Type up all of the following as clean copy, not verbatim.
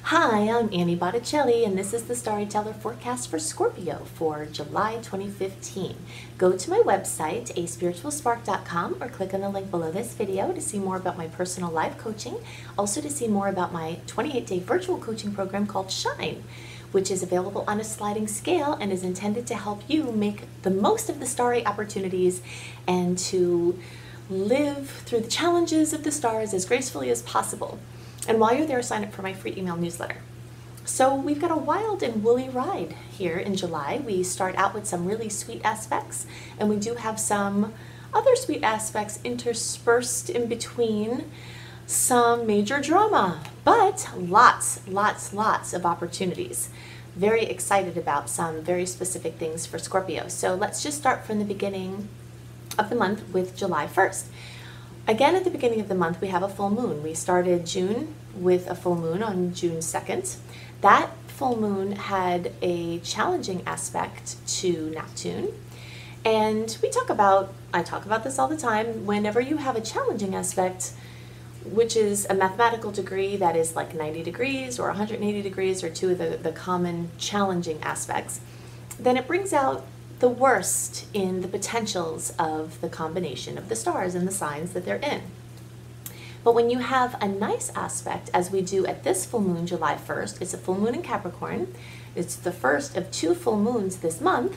Hi, I'm Annie Botticelli, and this is the Storyteller Forecast for Scorpio for July 2015. Go to my website, aspiritualspark.com, or click on the link below this video to see more about my personal life coaching, also to see more about my 28-day virtual coaching program called Shine, which is available on a sliding scale and is intended to help you make the most of the starry opportunities and to live through the challenges of the stars as gracefully as possible. And while you're there, sign up for my free email newsletter. So we've got a wild and woolly ride here in July. We start out with some really sweet aspects, and we do have some other sweet aspects interspersed in between some major drama, but lots of opportunities. Very excited about some very specific things for Scorpio. So let's just start from the beginning of the month with July 1st. Again, at the beginning of the month, we have a full moon. We started June with a full moon on June 2nd. That full moon had a challenging aspect to Neptune. And I talk about this all the time, whenever you have a challenging aspect, which is a mathematical degree that is like 90 degrees or 180 degrees, or two of the common challenging aspects, then it brings out the worst in the potentials of the combination of the stars and the signs that they're in. But when you have a nice aspect, as we do at this full moon, July 1st, it's a full moon in Capricorn. It's the first of two full moons this month.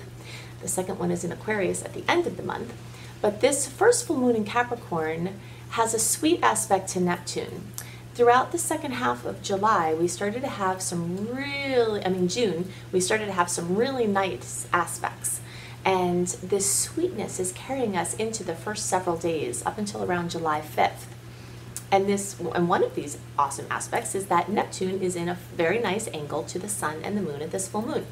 The second one is in Aquarius at the end of the month. But this first full moon in Capricorn has a sweet aspect to Neptune. Throughout the second half of July, we started to have June, we started to have some really nice aspects. And this sweetness is carrying us into the first several days, up until around July 5th. And one of these awesome aspects is that Neptune is in a very nice angle to the sun and the moon at this full moon.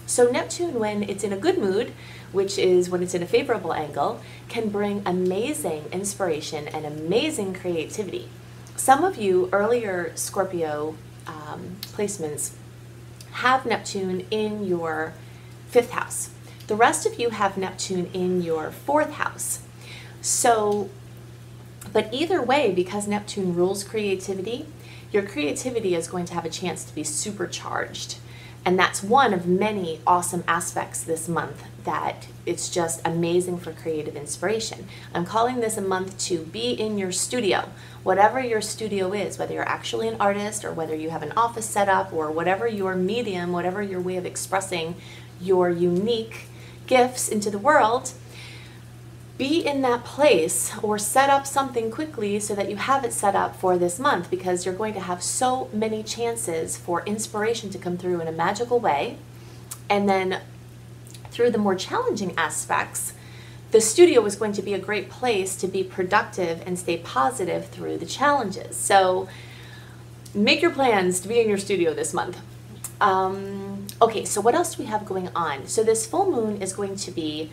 So Neptune, when it's in a good mood, which is when it's in a favorable angle, can bring amazing inspiration and amazing creativity. Some of you earlier Scorpio placements have Neptune in your 5th house. The rest of you have Neptune in your 4th house. So, but either way, because Neptune rules creativity, your creativity is going to have a chance to be supercharged. And that's one of many awesome aspects this month, that it's just amazing for creative inspiration. I'm calling this a month to be in your studio. Whatever your studio is, whether you're actually an artist or whether you have an office set up, or whatever your medium, whatever your way of expressing your unique gifts into the world, be in that place or set up something quickly so that you have it set up for this month, because you're going to have so many chances for inspiration to come through in a magical way. And then through the more challenging aspects, the studio is going to be a great place to be productive and stay positive through the challenges. So make your plans to be in your studio this month. Okay, so what else do we have going on? So this full moon is going to be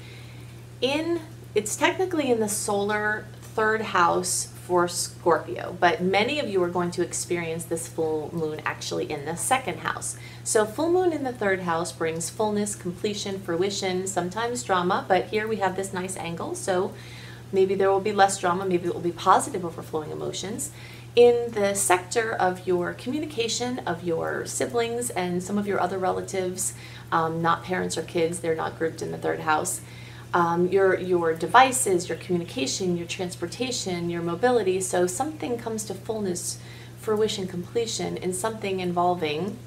it's technically in the solar 3rd house for Scorpio, but many of you are going to experience this full moon actually in the 2nd house. So full moon in the 3rd house brings fullness, completion, fruition, sometimes drama, but here we have this nice angle, so maybe there will be less drama, maybe it will be positive overflowing emotions. In the sector of your communication, of your siblings and some of your other relatives, not parents or kids, they're not grouped in the 3rd house. Your devices, your communication, your transportation, your mobility. So something comes to fullness, fruition, completion in something involving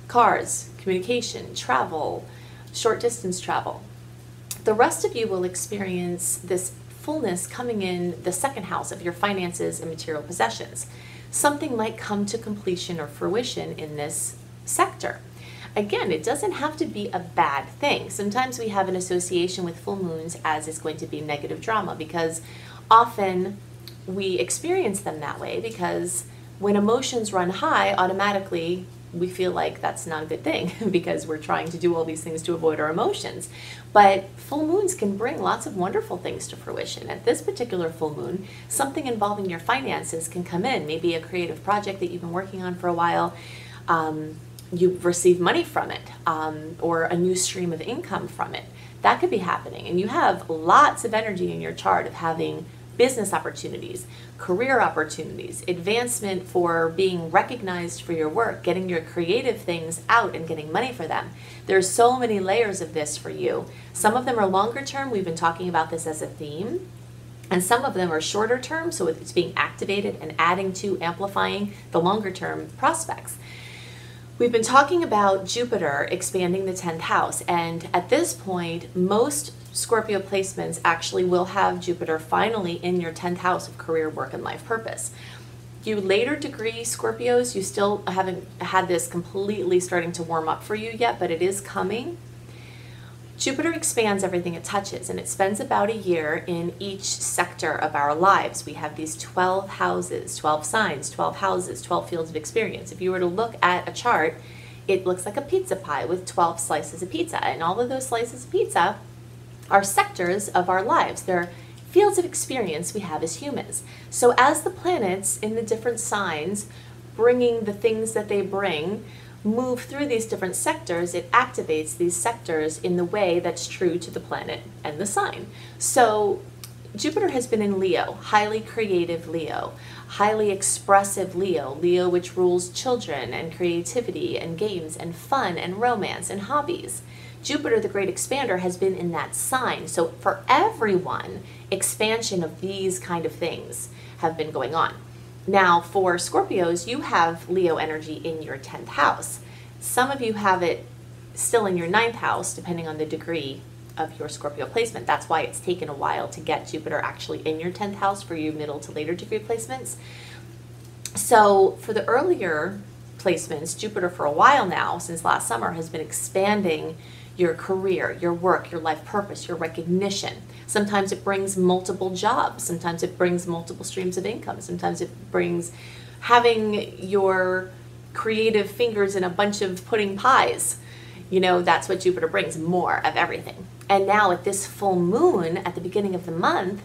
cars, communication, travel, short distance travel. The rest of you will experience this fullness coming in the 2nd house of your finances and material possessions. Something might come to completion or fruition in this sector. Again, it doesn't have to be a bad thing. Sometimes we have an association with full moons as it's going to be negative drama, because often we experience them that way, because when emotions run high, automatically we feel like that's not a good thing because we're trying to do all these things to avoid our emotions. But full moons can bring lots of wonderful things to fruition. At this particular full moon, something involving your finances can come in, maybe a creative project that you've been working on for a while. You've received money from it, or a new stream of income from it. That could be happening. And you have lots of energy in your chart of having business opportunities, career opportunities, advancement for being recognized for your work, getting your creative things out and getting money for them. There's so many layers of this for you. Some of them are longer term. We've been talking about this as a theme. And some of them are shorter term, so it's being activated and adding to, amplifying the longer term prospects. We've been talking about Jupiter expanding the 10th house, and at this point, most Scorpio placements actually will have Jupiter finally in your 10th house of career, work, and life purpose. You later degree Scorpios, you still haven't had this completely starting to warm up for you yet, but it is coming. Jupiter expands everything it touches, and it spends about a year in each sector of our lives. We have these 12 houses, 12 signs, 12 houses, 12 fields of experience. If you were to look at a chart, it looks like a pizza pie with 12 slices of pizza, and all of those slices of pizza are sectors of our lives. They're fields of experience we have as humans. So as the planets in the different signs, bringing the things that they bring, move through these different sectors, it activates these sectors in the way that's true to the planet and the sign. So Jupiter has been in Leo, highly creative Leo, highly expressive Leo, Leo which rules children and creativity and games and fun and romance and hobbies. Jupiter, the great expander, has been in that sign. So for everyone, expansion of these kind of things have been going on. Now, for Scorpios, you have Leo energy in your 10th house. Some of you have it still in your 9th house, depending on the degree of your Scorpio placement. That's why it's taken a while to get Jupiter actually in your 10th house for your middle to later degree placements. So for the earlier placements, Jupiter for a while now, since last summer, has been expanding your career, your work, your life purpose, your recognition. Sometimes it brings multiple jobs. Sometimes it brings multiple streams of income. Sometimes it brings having your creative fingers in a bunch of pudding pies. You know, that's what Jupiter brings, more of everything. And now at this full moon at the beginning of the month,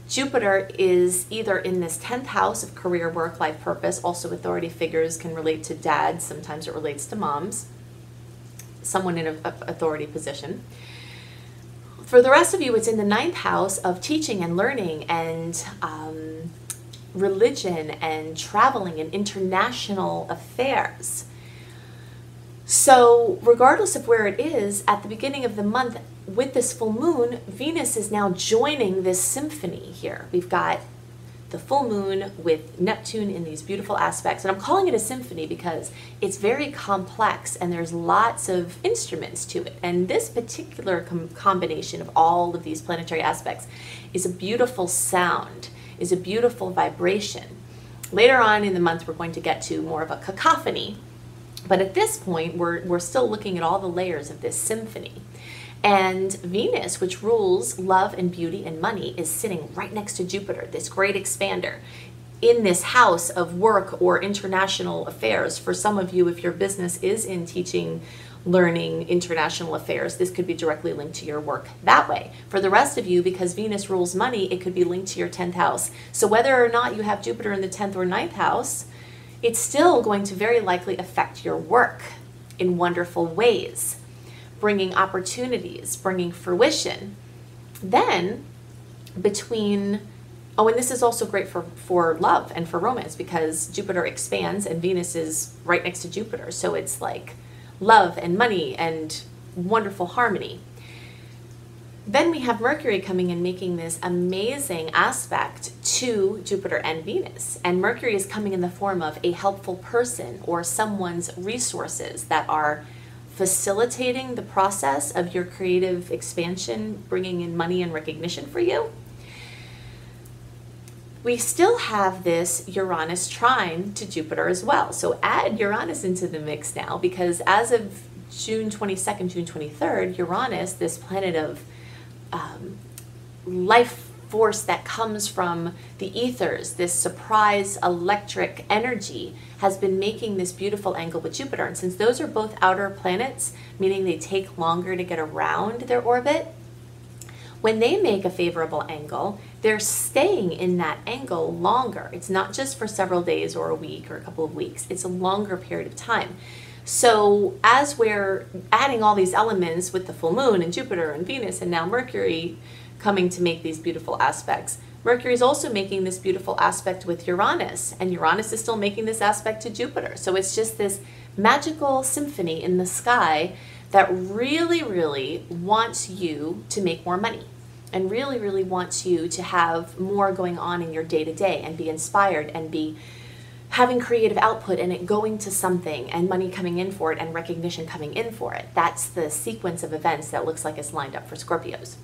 Jupiter is either in this 10th house of career, work, life purpose. Also authority figures can relate to dads. Sometimes it relates to moms. Someone in an authority position. For the rest of you, it's in the 9th house of teaching and learning and religion and traveling and international affairs. So regardless of where it is, at the beginning of the month, with this full moon, Venus is now joining this symphony here. We've got the full moon with Neptune in these beautiful aspects. And I'm calling it a symphony because it's very complex and there's lots of instruments to it. And this particular combination of all of these planetary aspects is a beautiful sound, is a beautiful vibration. Later on in the month, we're going to get to more of a cacophony. But at this point, we're still looking at all the layers of this symphony. And Venus, which rules love and beauty and money, is sitting right next to Jupiter, this great expander, in this house of work or international affairs. For some of you, if your business is in teaching, learning, international affairs, this could be directly linked to your work that way. For the rest of you, because Venus rules money, it could be linked to your 10th house. So whether or not you have Jupiter in the 10th or 9th house, it's still going to very likely affect your work in wonderful ways, bringing opportunities, bringing fruition. Then between, oh, and this is also great for love and for romance because Jupiter expands and Venus is right next to Jupiter. So it's like love and money and wonderful harmony. Then we have Mercury coming and making this amazing aspect to Jupiter and Venus. And Mercury is coming in the form of a helpful person or someone's resources that are facilitating the process of your creative expansion, bringing in money and recognition for you. We still have this Uranus trine to Jupiter as well. So add Uranus into the mix now because as of June 22nd, June 23rd, Uranus, this planet of life force that comes from the ethers, this surprise electric energy, has been making this beautiful angle with Jupiter. And since those are both outer planets, meaning they take longer to get around their orbit, when they make a favorable angle, they're staying in that angle longer. It's not just for several days or a week or a couple of weeks. It's a longer period of time. So as we're adding all these elements with the full moon and Jupiter and Venus and now Mercury coming to make these beautiful aspects, Mercury is also making this beautiful aspect with Uranus, and Uranus is still making this aspect to Jupiter. So it's just this magical symphony in the sky that really, really wants you to make more money and really, really wants you to have more going on in your day-to-day and be inspired and be having creative output and it going to something and money coming in for it and recognition coming in for it. That's the sequence of events that looks like it's lined up for Scorpios.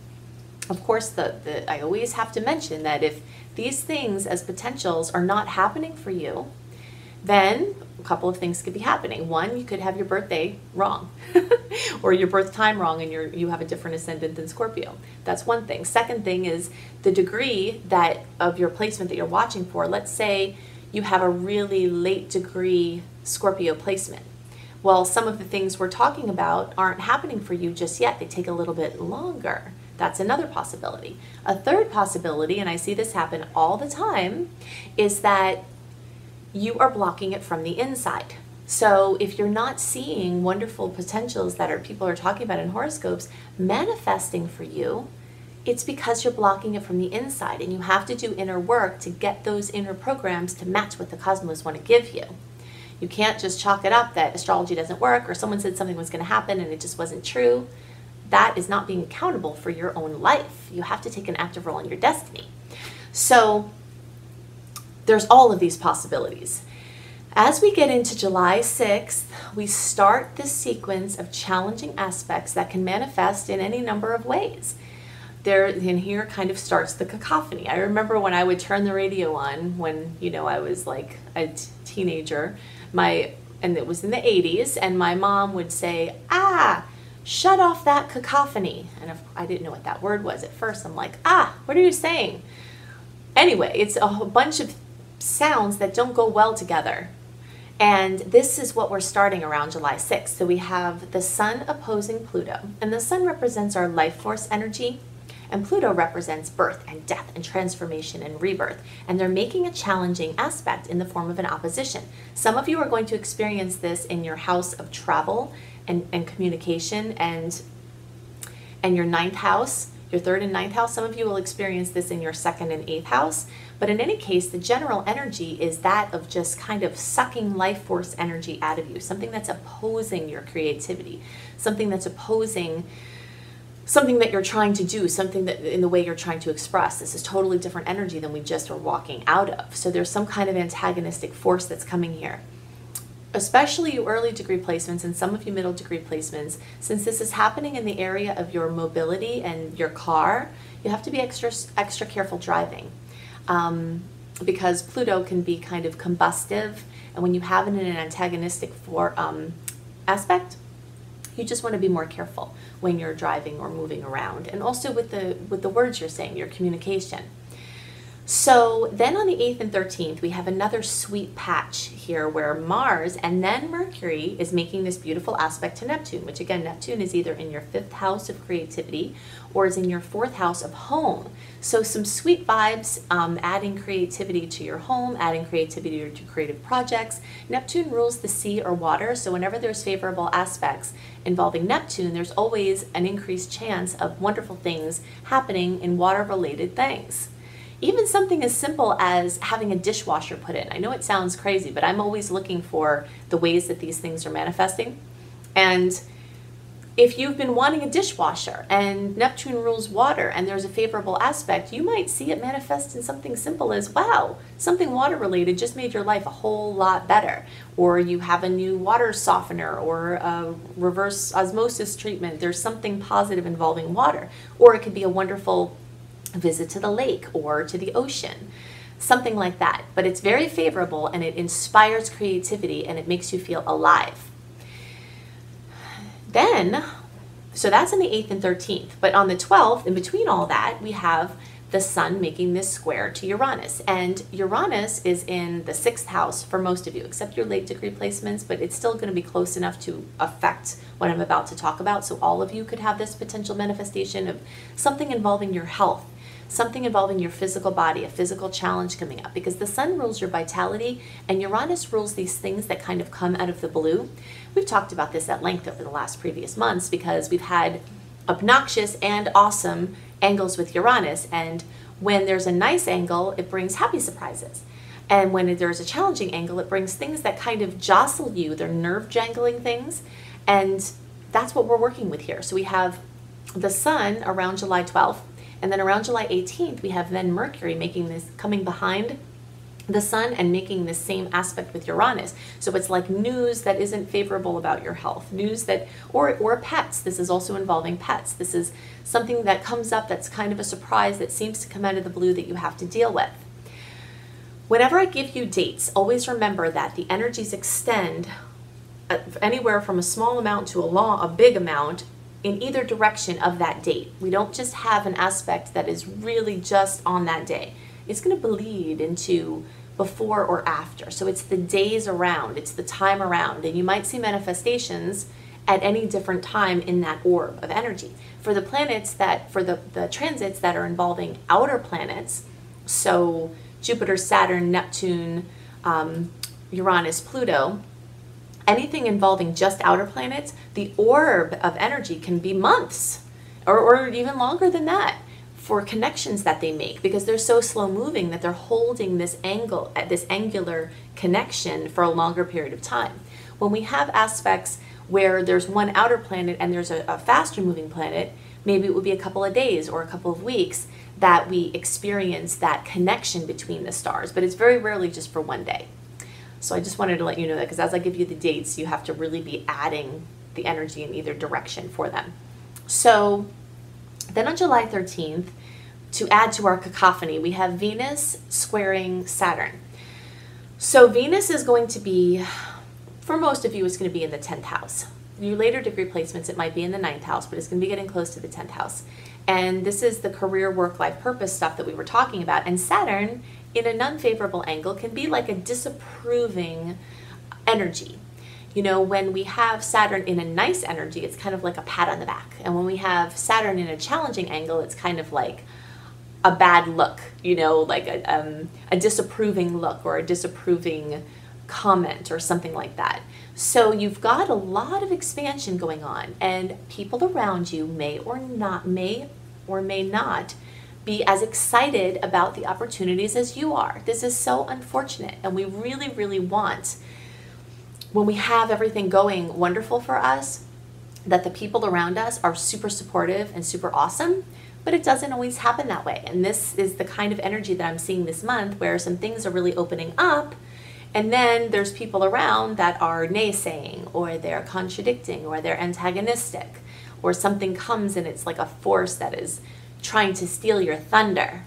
Of course, I always have to mention that if these things as potentials are not happening for you, then a couple of things could be happening. One, you could have your birthday wrong or your birth time wrong and you have a different ascendant than Scorpio. That's one thing. Second thing is the degree of your placement that you're watching for. Let's say you have a really late degree Scorpio placement. Well, some of the things we're talking about aren't happening for you just yet. They take a little bit longer. That's another possibility. A third possibility, and I see this happen all the time, is that you are blocking it from the inside. So if you're not seeing wonderful potentials that people are talking about in horoscopes manifesting for you, it's because you're blocking it from the inside, and you have to do inner work to get those inner programs to match what the cosmos want to give you. You can't just chalk it up that astrology doesn't work or someone said something was going to happen and it just wasn't true. That is not being accountable for your own life. You have to take an active role in your destiny. So there's all of these possibilities. As we get into July 6th, we start this sequence of challenging aspects that can manifest in any number of ways. In here kind of starts the cacophony. I remember when I would turn the radio on when, I was like a teenager, and it was in the 80s, and my mom would say, shut off that cacophony. And I didn't know what that word was at first. I'm like, what are you saying? Anyway, it's a whole bunch of sounds that don't go well together. And this is what we're starting around July 6th. So we have the Sun opposing Pluto, and the Sun represents our life force energy, and Pluto represents birth and death and transformation and rebirth. And they're making a challenging aspect in the form of an opposition. Some of you are going to experience this in your house of travel and communication and your 9th house, your 3rd and 9th house. Some of you will experience this in your 2nd and 8th house. But in any case, the general energy is that of just kind of sucking life force energy out of you, something that's opposing your creativity, something that's opposing something that you're trying to do, something that in the way you're trying to express. This is totally different energy than we just are walking out of. So there's some kind of antagonistic force that's coming here. Especially you early degree placements and some of you middle degree placements, since this is happening in the area of your mobility and your car, you have to be extra careful driving. Because Pluto can be kind of combustive, and when you have it in an antagonistic aspect, you just want to be more careful when you're driving or moving around, and also with the words you're saying, your communication. So then on the 8th and 13th, we have another sweet patch here where Mars and then Mercury is making this beautiful aspect to Neptune, which again, Neptune is either in your 5th house of creativity or is in your 4th house of home. So some sweet vibes, adding creativity to your home, adding creativity to creative projects. Neptune rules the sea or water, so whenever there's favorable aspects involving Neptune, there's always an increased chance of wonderful things happening in water-related things. Even something as simple as having a dishwasher put in. I know it sounds crazy, but I'm always looking for the ways that these things are manifesting. And if you've been wanting a dishwasher and Neptune rules water and there's a favorable aspect, you might see it manifest in something simple as, wow, something water related just made your life a whole lot better. Or you have a new water softener or a reverse osmosis treatment. There's something positive involving water. Or it could be a wonderful visit to the lake or to the ocean, something like that. But it's very favorable and it inspires creativity and it makes you feel alive. Then, so that's on the 8th and 13th, but on the 12th, in between all that, we have the Sun making this square to Uranus. And Uranus is in the 6th house for most of you, except your late degree placements, but it's still going to be close enough to affect what I'm about to talk about. So all of you could have this potential manifestation of something involving your health, something involving your physical body, a physical challenge coming up, because the Sun rules your vitality and Uranus rules these things that kind of come out of the blue. We've talked about this at length over the last previous months because we've had obnoxious and awesome angles with Uranus, and When there's a nice angle, it brings happy surprises. And when there's a challenging angle, it brings things that kind of jostle you. They're nerve jangling things. And that's what we're working with here. So we have the sun around July 12th, and then around July 18th, we have then Mercury making this, coming behind the sun and making the same aspect with Uranus. So it's like news that isn't favorable about your health, news that, or pets. This is also involving pets. This is something that comes up that's kind of a surprise that seems to come out of the blue that you have to deal with. Whenever I give you dates, always remember that the energies extend anywhere from a small amount to a big amount in either direction of that date. We don't just have an aspect that is really just on that day. It's going to bleed into before or after. So it's the days around, it's the time around, and you might see manifestations at any different time in that orb of energy. For the planets for the transits that are involving outer planets, so Jupiter, Saturn, Neptune, Uranus, Pluto, anything involving just outer planets, the orb of energy can be months or even longer than that for connections that they make, because they're so slow moving that they're holding this angular connection for a longer period of time. When we have aspects where there's one outer planet and there's a faster moving planet, maybe it would be a couple of days or a couple of weeks that we experience that connection between the stars, but it's very rarely just for one day. So I just wanted to let you know that, because as I give you the dates, you have to really be adding the energy in either direction for them. So then on July 13th, to add to our cacophony, we have Venus squaring Saturn. So Venus is going to be, for most of you, it's going to be in the 10th house. Your later degree placements, it might be in the 9th house, but it's going to be getting close to the 10th house. And this is the career, work, life, purpose stuff that we were talking about. And Saturn, in an unfavorable angle, can be like a disapproving energy. You know, when we have Saturn in a nice energy, it's kind of like a pat on the back. And when we have Saturn in a challenging angle, it's kind of like a bad look, you know, like a disapproving look or a disapproving comment or something like that. So you've got a lot of expansion going on, and people around you may or may not be as excited about the opportunities as you are. This is so unfortunate, and we really, really want, when we have everything going wonderful for us, that the people around us are super supportive and super awesome, but it doesn't always happen that way. And this is the kind of energy that I'm seeing this month, where some things are really opening up, and then there's people around that are naysaying, or they're contradicting, or they're antagonistic, or something comes and it's like a force that is trying to steal your thunder.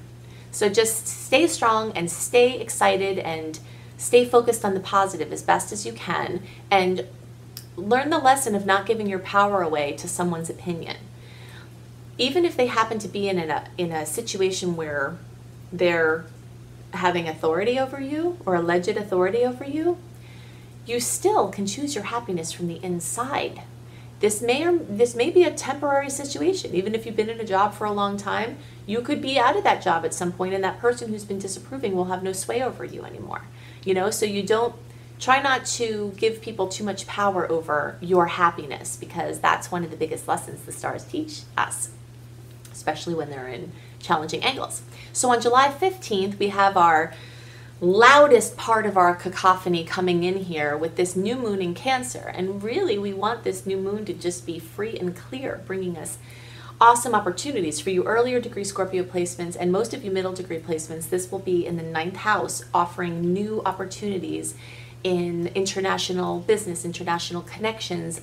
So just stay strong and stay excited and stay focused on the positive as best as you can, and learn the lesson of not giving your power away to someone's opinion. Even if they happen to be in a situation where they're having authority over you or alleged authority over you, you still can choose your happiness from the inside. This may be a temporary situation. Even if you've been in a job for a long time, you could be out of that job at some point, and that person who's been disapproving will have no sway over you anymore. You know, so you don't try not to give people too much power over your happiness, because that's one of the biggest lessons the stars teach us, especially when they're in challenging angles. So on July 15th, we have our loudest part of our cacophony coming in here with this new moon in Cancer. And really, we want this new moon to just be free and clear, bringing us awesome opportunities. For you earlier degree Scorpio placements, and most of you middle degree placements, this will be in the 9th house, offering new opportunities in international business, international connections,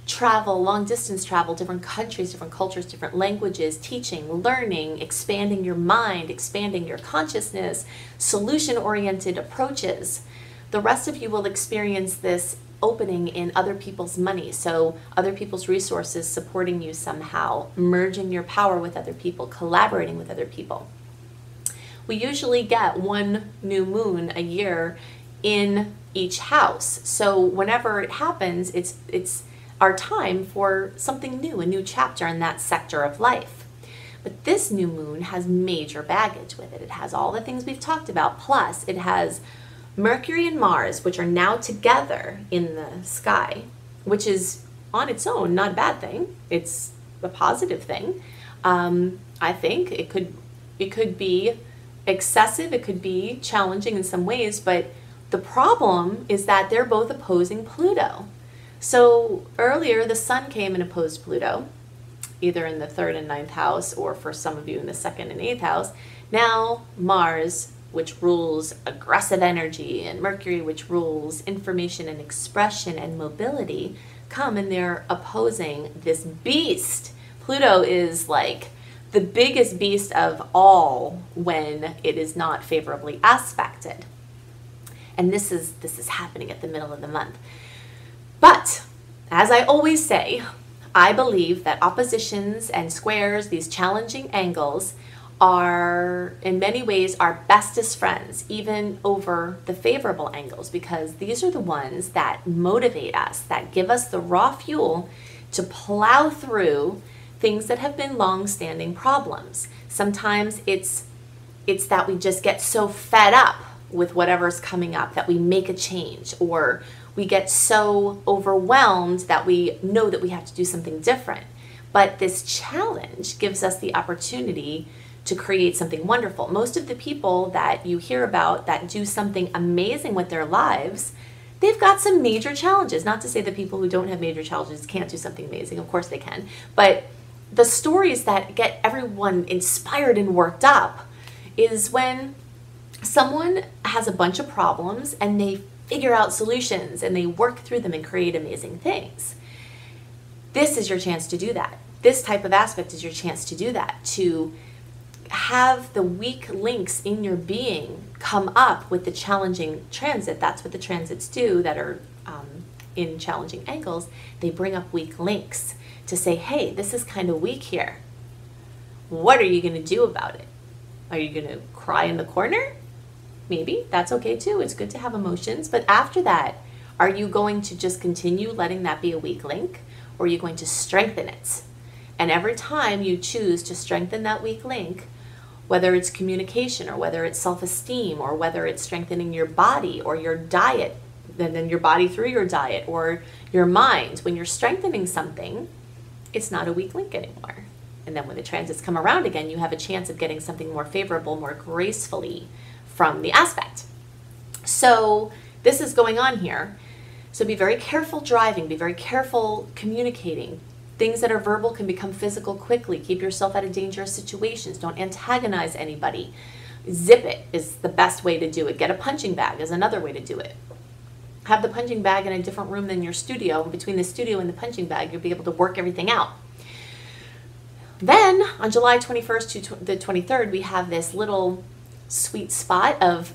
travel, long distance travel, different countries, different cultures, different languages, teaching, learning, expanding your mind, expanding your consciousness, solution-oriented approaches. The rest of you will experience this opening in other people's money, so other people's resources supporting you somehow, merging your power with other people, collaborating with other people. We usually get one new moon a year in each house, so whenever it happens, it's our time for something new, a new chapter in that sector of life. But this new moon has major baggage with it. It has all the things we've talked about, plus it has Mercury and Mars, which are now together in the sky, which is on its own not a bad thing. It's a positive thing. I think it could It could be excessive, it could be challenging in some ways, but the problem is that they're both opposing Pluto. So earlier the Sun came and opposed Pluto, either in the 3rd and 9th house, or for some of you in the 2nd and 8th house. Now Mars, which rules aggressive energy, and Mercury, which rules information and expression and mobility, come and they're opposing this beast. Pluto is like the biggest beast of all when it is not favorably aspected. And this is happening at the middle of the month. But as I always say, I believe that oppositions and squares, these challenging angles, are in many ways our bestest friends, even over the favorable angles, because these are the ones that motivate us, that give us the raw fuel to plow through things that have been long-standing problems. Sometimes it's that we just get so fed up with whatever's coming up that we make a change, or we get so overwhelmed that we know that we have to do something different. But this challenge gives us the opportunity to create something wonderful. Most of the people that you hear about that do something amazing with their lives, they've got some major challenges. Not to say that people who don't have major challenges can't do something amazing. Of course they can. But the stories that get everyone inspired and worked up is when someone has a bunch of problems and they figure out solutions and they work through them and create amazing things. This is your chance to do that. This type of aspect is your chance to do that, to have the weak links in your being come up with the challenging transit. That's what the transits do that are in challenging angles. They bring up weak links to say, hey, this is kind of weak here. What are you going to do about it? Are you going to cry in the corner? Maybe. That's okay too. It's good to have emotions. But after that, are you going to just continue letting that be a weak link, or are you going to strengthen it? And every time you choose to strengthen that weak link, whether it's communication, or whether it's self-esteem, or whether it's strengthening your body or your diet, and then your body through your diet, or your mind, when you're strengthening something, it's not a weak link anymore. And then when the transits come around again, you have a chance of getting something more favorable, more gracefully from the aspect. So this is going on here. So be very careful driving, be very careful communicating. Things that are verbal can become physical quickly. Keep yourself out of dangerous situations. Don't antagonize anybody. Zip it is the best way to do it. Get a punching bag is another way to do it. Have the punching bag in a different room than your studio. Between the studio and the punching bag, you'll be able to work everything out. Then on July 21st to the 23rd, we have this little sweet spot of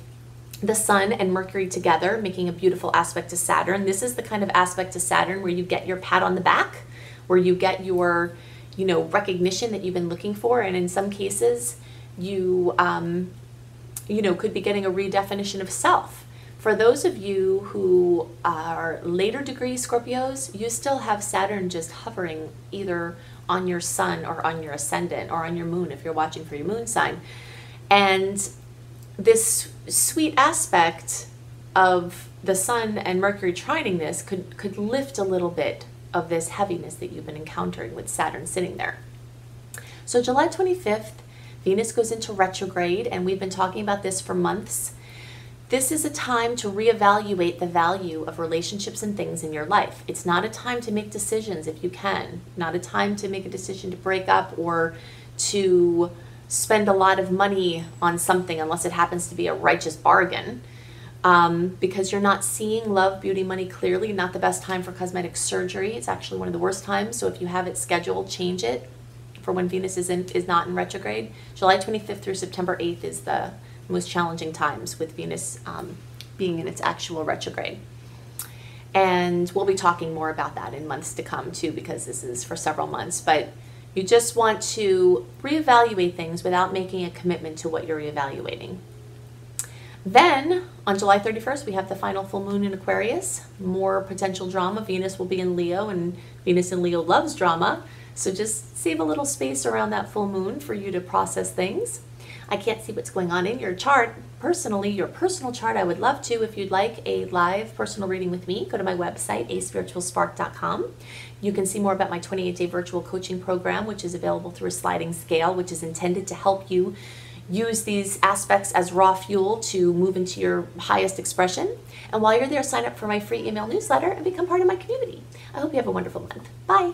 the Sun and Mercury together, making a beautiful aspect to Saturn. This is the kind of aspect to Saturn where you get your pat on the back, where you get your, recognition that you've been looking for. And in some cases, you, could be getting a redefinition of self. For those of you who are later degree Scorpios, you still have Saturn just hovering either on your Sun or on your ascendant or on your moon if you're watching for your moon sign. And this sweet aspect of the Sun and Mercury trining this could lift a little bit of this heaviness that you've been encountering with Saturn sitting there. So July 25th, Venus goes into retrograde, and we've been talking about this for months. This is a time to reevaluate the value of relationships and things in your life. It's not a time to make decisions if you can. Not a time to make a decision to break up or to spend a lot of money on something unless it happens to be a righteous bargain. Because you're not seeing love, beauty, money clearly. Not the best time for cosmetic surgery. It's actually one of the worst times. So if you have it scheduled, change it for when Venus is not in retrograde. July 25th through September 8th is the most challenging times with Venus being in its actual retrograde. And we'll be talking more about that in months to come too, because this is for several months. But you just want to reevaluate things without making a commitment to what you're reevaluating. Then, on July 31st, we have the final full moon in Aquarius. More potential drama. Venus will be in Leo, and Venus in Leo loves drama. So just save a little space around that full moon for you to process things. I can't see what's going on in your chart. Personally, your personal chart, I would love to. If you'd like a live personal reading with me, go to my website, aspiritualspark.com. You can see more about my 28-day virtual coaching program, which is available through a sliding scale, which is intended to help you use these aspects as raw fuel to move into your highest expression. And while you're there, sign up for my free email newsletter and become part of my community. I hope you have a wonderful month. Bye.